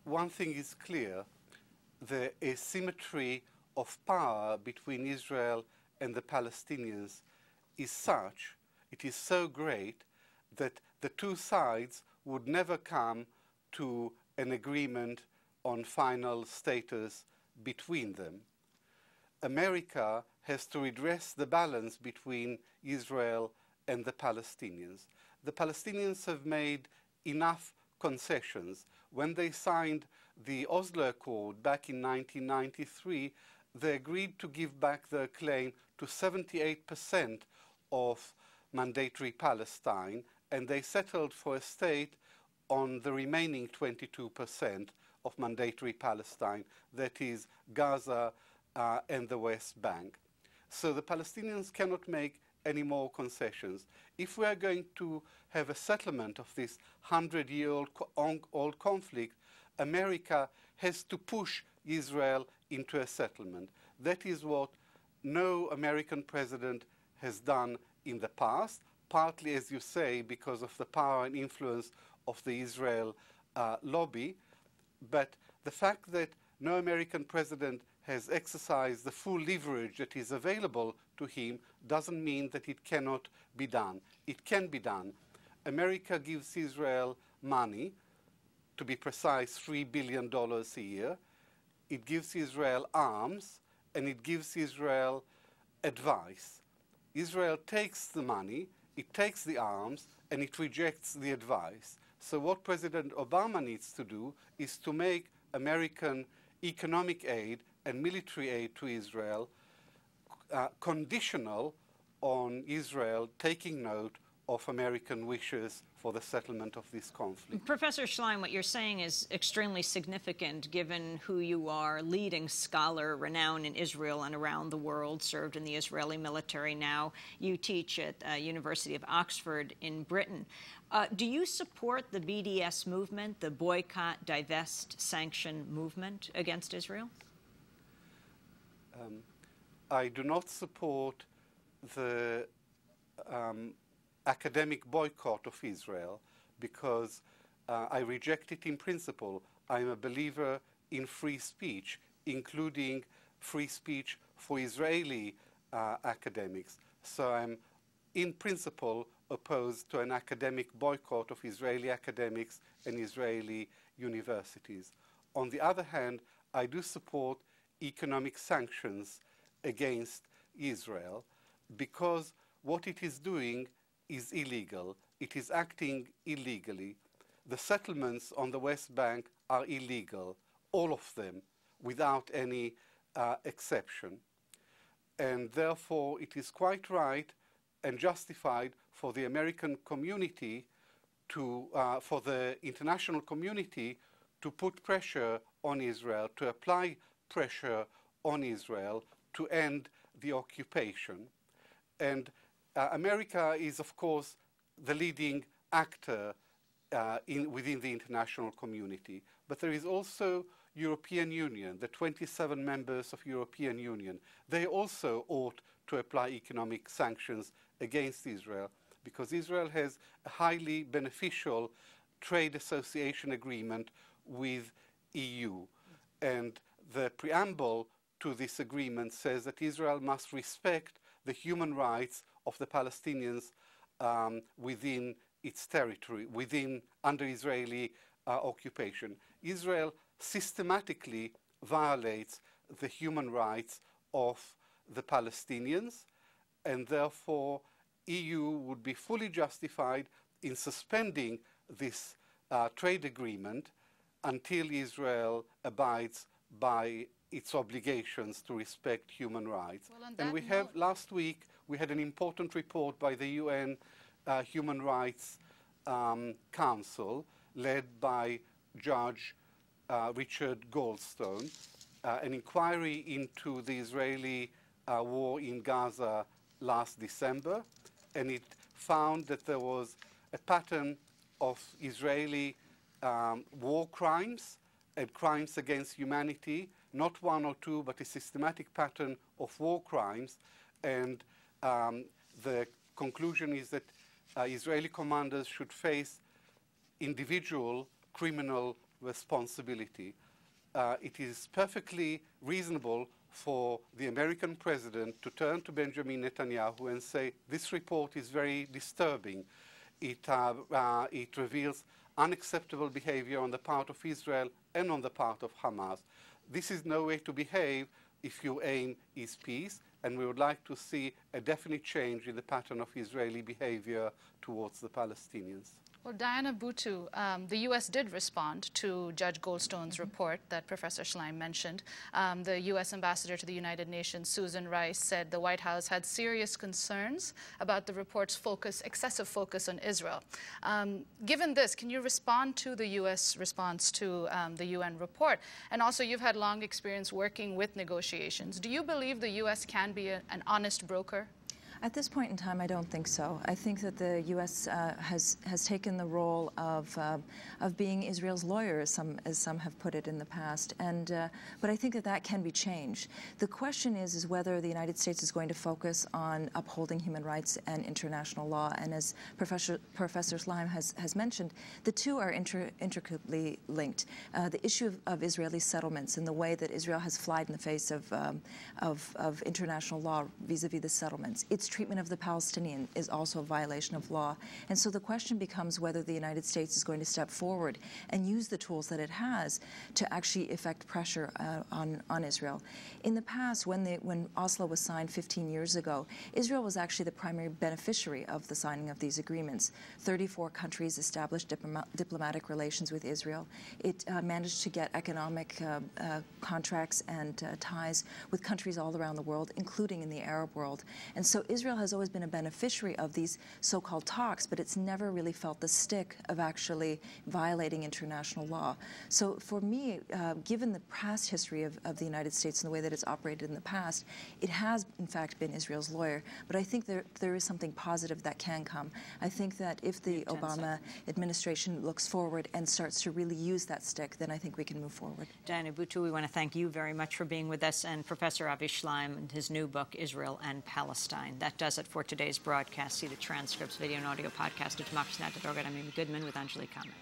one thing is clear: the asymmetry of power between Israel and the Palestinians is such, it is so great, that the two sides would never come to an agreement on final status between them. America has to redress the balance between Israel and the Palestinians. The Palestinians have made enough concessions. When they signed the Oslo Accord back in 1993, they agreed to give back their claim to 78% of mandatory Palestine, and they settled for a state on the remaining 22% of mandatory Palestine, that is Gaza and the West Bank. So the Palestinians cannot make any more concessions. If we are going to have a settlement of this 100-year-old conflict, America has to push Israel into a settlement. That is what no American president has done in the past, partly, as you say, because of the power and influence of the Israel lobby. But the fact that no American president has exercised the full leverage that is available to him doesn't mean that it cannot be done. It can be done. America gives Israel money, to be precise, $3 billion a year. It gives Israel arms, and it gives Israel advice. Israel takes the money, it takes the arms, and it rejects the advice. So what President Obama needs to do is to make American economic aid and military aid to Israel conditional on Israel taking note of American wishes for the settlement of this conflict. Professor Shlaim, what you're saying is extremely significant given who you are, leading scholar, renowned in Israel and around the world, served in the Israeli military now. You teach at University of Oxford in Britain. Do you support the BDS movement, the boycott, divest, sanction movement against Israel? I do not support the academic boycott of Israel because I reject it in principle. I'm a believer in free speech, including free speech for Israeli academics. So I'm, in principle, opposed to an academic boycott of Israeli academics and Israeli universities. On the other hand, I do support economic sanctions against Israel because what it is doing is illegal. It is acting illegally. The settlements on the West Bank are illegal, all of them, without any exception. And therefore, it is quite right and justified for the American community to, for the international community to put pressure on Israel, to apply pressure on Israel to end the occupation. And America is, of course, the leading actor within the international community. But there is also European Union, the 27 members of European Union. They also ought to apply economic sanctions against Israel because Israel has a highly beneficial trade association agreement with EU. And the preamble to this agreement says that Israel must respect the human rights of the Palestinians within its territory, under Israeli occupation. Israel systematically violates the human rights of the Palestinians, and therefore EU would be fully justified in suspending this trade agreement until Israel abides by its obligations to respect human rights. Well, and we have, last week, we had an important report by the UN Human Rights Council, led by Judge Richard Goldstone, an inquiry into the Israeli war in Gaza last December, and it found that there was a pattern of Israeli war crimes and crimes against humanity, not one or two, but a systematic pattern of war crimes. And the conclusion is that Israeli commanders should face individual criminal responsibility. It is perfectly reasonable for the American president to turn to Benjamin Netanyahu and say, this report is very disturbing. It reveals unacceptable behavior on the part of Israel and on the part of Hamas. This is no way to behave if your aim is peace, and we would like to see a definite change in the pattern of Israeli behavior towards the Palestinians. Well, Diana Buttu, the U.S. did respond to Judge Goldstone's report that Professor Shlaim mentioned. The U.S. ambassador to the United Nations, Susan Rice, said the White House had serious concerns about the report's excessive focus on Israel. Given this, can you respond to the U.S. response to the UN report? And also, you've had long experience working with negotiations. Do you believe the U.S. can be an honest broker? At this point in time, I don't think so. I think that the U.S. has taken the role of being Israel's lawyer, as some have put it in the past, but I think that can be changed. The question is whether the United States is going to focus on upholding human rights and international law. And as Professor Shlaim has mentioned, the two are intricately linked. The issue of Israeli settlements and the way that Israel has flied in the face of international law vis-a-vis the settlements. Its treatment of the Palestinian is also a violation of law. And so the question becomes whether the United States is going to step forward and use the tools that it has to actually effect pressure on Israel. In the past, when Oslo was signed 15 years ago, Israel was actually the primary beneficiary of the signing of these agreements. 34 countries established diplomatic relations with Israel. It managed to get economic contracts and ties with countries all around the world, including in the Arab world. And so Israel has always been a beneficiary of these so-called talks, but it's never really felt the stick of actually violating international law. So for me, given the past history of the United States and the way that it's operated in the past, it has, in fact, been Israel's lawyer. But I think there is something positive that can come. I think that if the Obama administration looks forward and starts to really use that stick, then I think we can move forward. Diana Buttu, we want to thank you very much for being with us, and Professor Avi Shlaim and his new book, Israel and Palestine. That does it for today's broadcast. See the transcripts, video and audio podcast at democracynet.org. I'm Amy Goodman with Anjali Kama.